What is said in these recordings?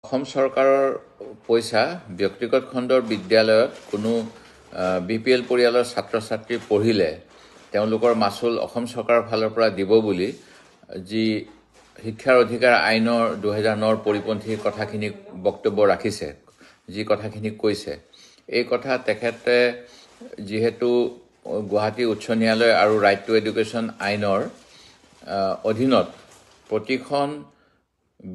অসম চৰকাৰৰ পইচা ব্যক্তিগত খণ্ডৰ বিদ্যালয়ত কোনো বিপিএল পৰিয়ালৰ ছাত্ৰ-ছাত্ৰী পঢ়িলে তেওঁলোকৰ মাচুল অসম চৰকাৰৰ ফালৰ পৰা দিব বুলি যি শিক্ষাৰ অধিকাৰ আইনৰ 2009 পৰিপন্থী কথাখিনি বক্তব্য ৰাখিছে, যি কথাখিনি কৈছে, এই কথা তেখেতে যিহেতু গুৱাহাটী উচ্চ ন্যায়ালয় আৰু ৰাইট টু এডুকেশ্যন আইনৰ অধীনত প্ৰতিখন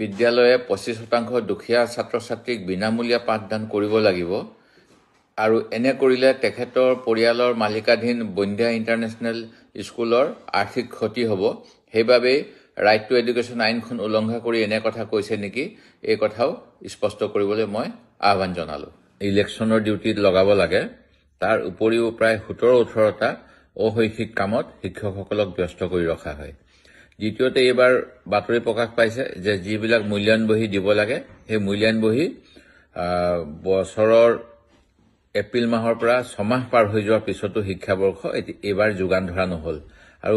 বিদ্যালয়ে 25% দুখীয়া ছাত্ৰ-ছাত্ৰীক বিনামূলীয়া পাঠদান কৰিব লাগিব আৰু এনে কৰিলে তেখেতৰ পৰিয়ালৰ মালিকাধীন বন্ধ্যা ইণ্টাৰনেশ্যনেল স্কুলৰ আৰ্থিক ক্ষতি হ'ব। সেইবাবে ৰাইট টু এডুকেশ্যন আইনখন উলংঘা কৰি এনে কথা কৈছে নেকি, এই কথাও স্পষ্ট কৰিবলৈ মই আহ্বান জনালোঁ। ইলেকশ্যনৰ ডিউটিত লগাব লাগে, তাৰ উপৰিও প্ৰায় 17-18টা অশৈক্ষিক কামত শিক্ষকসকলক ব্যস্ত কৰি ৰখা হয়। দ্বিতীয়তে এইবাৰ বাতৰি প্ৰকাশ পাইছে যে যিবিলাক মূল্যায়ন বহী দিব লাগে সেই মূল্যায়ন বহী বছৰৰ এপ্ৰিল মাহৰ পৰা 6 মাহ পাৰ হৈ যোৱাৰ পিছতো শিক্ষাবৰ্ষ এইবাৰ যোগান ধৰা নহল আৰু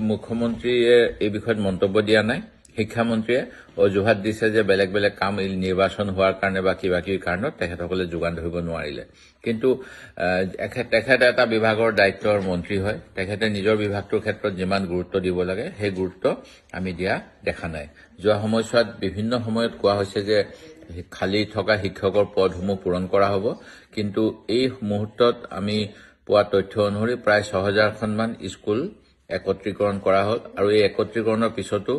মুখ্যমন্ত্ৰীয়ে এই বিষয়ত মন্তব্য দিয়া নাই। শিক্ষামন্ত্ৰীয়ে অজুহাত দিছে যে বেলেগ বেলেগ কাম নিৰ্বাচন হোৱাৰ কাৰণে বা কিবা কিবি কাৰণত তেখেতসকলে যোগান ধৰিব নোৱাৰিলে। কিন্তু তেখেতে এটা বিভাগৰ দায়িত্বৰ মন্ত্ৰী হয়, তেখেতে নিজৰ বিভাগটোৰ ক্ষেত্ৰত যিমান গুৰুত্ব দিব লাগে সেই গুৰুত্ব আমি দিয়া দেখা নাই। যোৱা সময়ছোৱাত বিভিন্ন সময়ত কোৱা হৈছে যে খালী থকা শিক্ষকৰ পদসমূহ পূৰণ কৰা হ'ব, কিন্তু এই মুহূৰ্তত আমি পোৱা তথ্য অনুসৰি প্ৰায় 6000খনমান স্কুল একত্ৰীকৰণ কৰা হ'ল আৰু এই একত্ৰীকৰণৰ পিছতো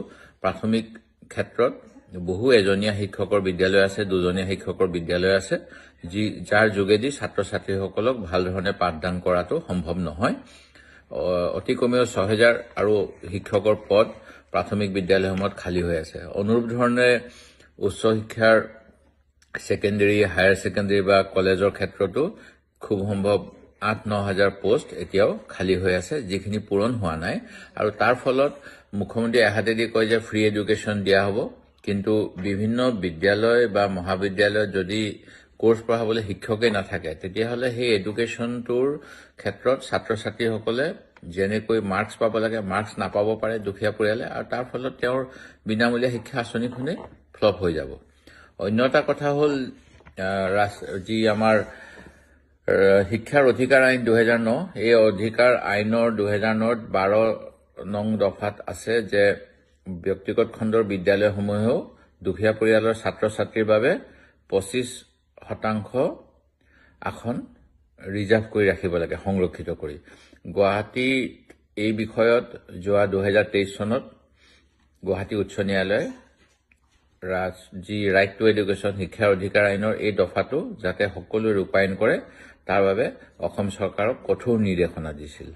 প্ৰাথমিক ক্ষেত্ৰত বহু এজনীয়া শিক্ষকৰ বিদ্যালয় আছে, দুজনীয়া শিক্ষকৰ বিদ্যালয় আছে, যাৰ যোগেদি ছাত্ৰ-ছাত্ৰীসকলক ভাল ধৰণে পাঠদান কৰাটো সম্ভৱ নহয়। অতি কমেও 6000 আৰু শিক্ষকৰ পদ প্ৰাথমিক বিদ্যালয়সমূহত খালী হৈ আছে। অনুৰূপ ধৰণে উচ্চ শিক্ষাৰ ছেকেণ্ডেৰী, হায়াৰ ছেকেণ্ডেৰী বা কলেজৰ ক্ষেত্ৰতো খুব সম্ভৱ 8-9 হাজাৰ পোষ্ট এতিয়াও খালী হৈ আছে, যিখিনি পূৰণ হোৱা নাই। আৰু তাৰ ফলত মুখ্যমন্ত্ৰীয়ে এহাতেদি কয় যে ফ্ৰী এডুকেশ্যন দিয়া হ'ব, কিন্তু বিভিন্ন বিদ্যালয় বা মহাবিদ্যালয়ত যদি কোৰ্চ পঢ়াবলৈ শিক্ষকেই নাথাকে তেতিয়াহ'লে সেই এডুকেশ্যনটোৰ ক্ষেত্ৰত ছাত্ৰ-ছাত্ৰীসকলে যেনেকৈ মাৰ্কছ পাব লাগে মাৰ্কছ নাপাব পাৰে দুখীয়া পৰিয়ালে, আৰু তাৰ ফলত তেওঁৰ বিনামূলীয়া শিক্ষা আঁচনিখনেই ফ্লপ হৈ যাব। অন্য এটা কথা হ'ল যি আমাৰ শিক্ষাৰ অধিকাৰ আইন 2009, এই অধিকাৰ আইনৰ 2009ত 12 নং দফাত আছে যে ব্যক্তিগত খণ্ডৰ বিদ্যালয়সমূহেও দুখীয়া পৰিয়ালৰ ছাত্ৰ-ছাত্ৰীৰ বাবে 25% আসন ৰিজাৰ্ভ কৰি ৰাখিব লাগে, সংৰক্ষিত কৰি। গুৱাহাটীত এই বিষয়ত যোৱা 2023 চনত গুৱাহাটী উচ্চ ন্যায়ালয়ে যি ৰাইট টু এডুকেশ্যন শিক্ষাৰ অধিকাৰ আইনৰ এই দফাটো যাতে সকলোৱে ৰূপায়ণ কৰে তাৰ বাবে অসম চৰকাৰক কঠোৰ নিৰ্দেশনা দিছিল।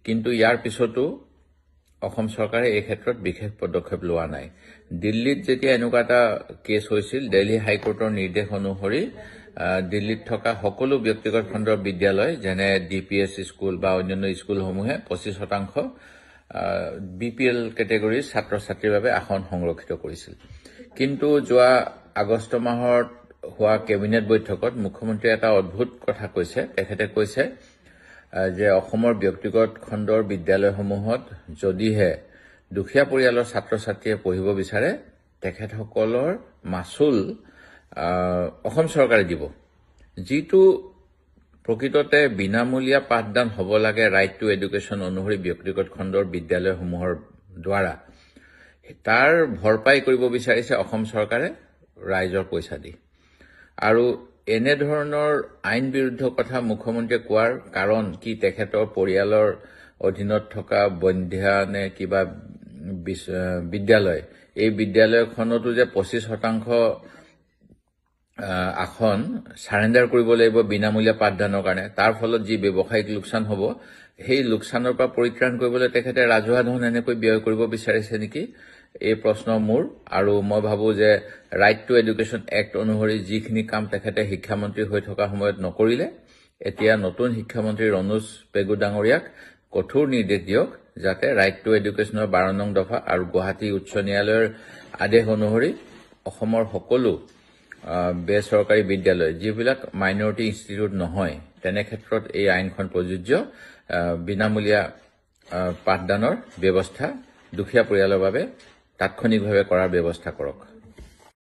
কিন্তু ইয়াৰ পিছতো অসম চৰকাৰে এই ক্ষেত্ৰত বিশেষ পদক্ষেপ লোৱা নাই। দিল্লীত যেতিয়া এনেকুৱা এটা কেছ হৈছিল, দিল্লী হাইকোৰ্টৰ নিৰ্দেশ অনুসৰি দিল্লীত থকা সকলো ব্যক্তিগত খণ্ডৰ বিদ্যালয় যেনে DPS স্কুল বা অন্যান্য স্কুলসমূহে 25% BPL কেটেগৰীৰ ছাত্ৰ-ছাত্ৰীৰ বাবে আসন সংৰক্ষিত কৰিছিল। কিন্তু যোৱা আগষ্ট মাহত হোৱা কেবিনেট বৈঠকত মুখ্যমন্ত্ৰীয়ে এটা অদ্ভুত কথা কৈছে। তেখেতে কৈছে যে অসমৰ ব্যক্তিগত খণ্ডৰ বিদ্যালয়সমূহত যদিহে দুখীয়া পৰিয়ালৰ ছাত্ৰ-ছাত্ৰীয়ে পঢ়িব বিচাৰে তেখেতসকলৰ মাচুল অসম চৰকাৰে দিব, যিটো প্ৰকৃততে বিনামূলীয়া পাঠদান হ'ব লাগে ৰাইট টু এডুকেশ্যন অনুসৰি ব্যক্তিগত খণ্ডৰ বিদ্যালয়সমূহৰ দ্বাৰা। তাৰ ভৰপাই কৰিব বিচাৰিছে অসম চৰকাৰে ৰাইজৰ পইচা দি। আৰু এনেধৰণৰ আইন বিৰুদ্ধ কথা মুখ্যমন্ত্ৰীয়ে কোৱাৰ কাৰণ কি? তেখেতৰ পৰিয়ালৰ অধীনত থকা বন্ধ্যা নে কিবা বিদ্যালয়, এই বিদ্যালয়খনতো যে 25% আসন চাৰেণ্ডাৰ কৰিব লাগিব বিনামূলীয়া পাঠদানৰ কাৰণে, তাৰ ফলত যি ব্যৱসায়িক লোকচান হ'ব সেই লোকচানৰ পৰা পৰিত্ৰাণ কৰিবলৈ তেখেতে ৰাজহুৱা ধন এনেকৈ ব্যয় কৰিব বিচাৰিছে নেকি, এই প্ৰশ্ন মোৰ। আৰু মই ভাবোঁ যে ৰাইট টু এডুকেশ্যন এক্ট অনুসৰি যিখিনি কাম তেখেতে শিক্ষামন্ত্ৰী হৈ থকা সময়ত নকৰিলে, এতিয়া নতুন শিক্ষামন্ত্ৰী ৰণোজ পেগু ডাঙৰীয়াক কঠোৰ নিৰ্দেশ দিয়ক যাতে ৰাইট টু এডুকেশ্যনৰ 12 নং দফা আৰু গুৱাহাটী উচ্চ ন্যায়ালয়ৰ আদেশ অনুসৰি অসমৰ সকলো বেচৰকাৰী বিদ্যালয় যিবিলাক মাইনৰিটি ইনষ্টিটিউট নহয় তেনে ক্ষেত্ৰত এই আইনখন প্ৰযোজ্য। বিনামূলীয়া পাঠদানৰ ব্যৱস্থা দুখীয়া পৰিয়ালৰ বাবে তাৎক্ষণিকভাৱে কৰাৰ ব্যৱস্থা কৰক।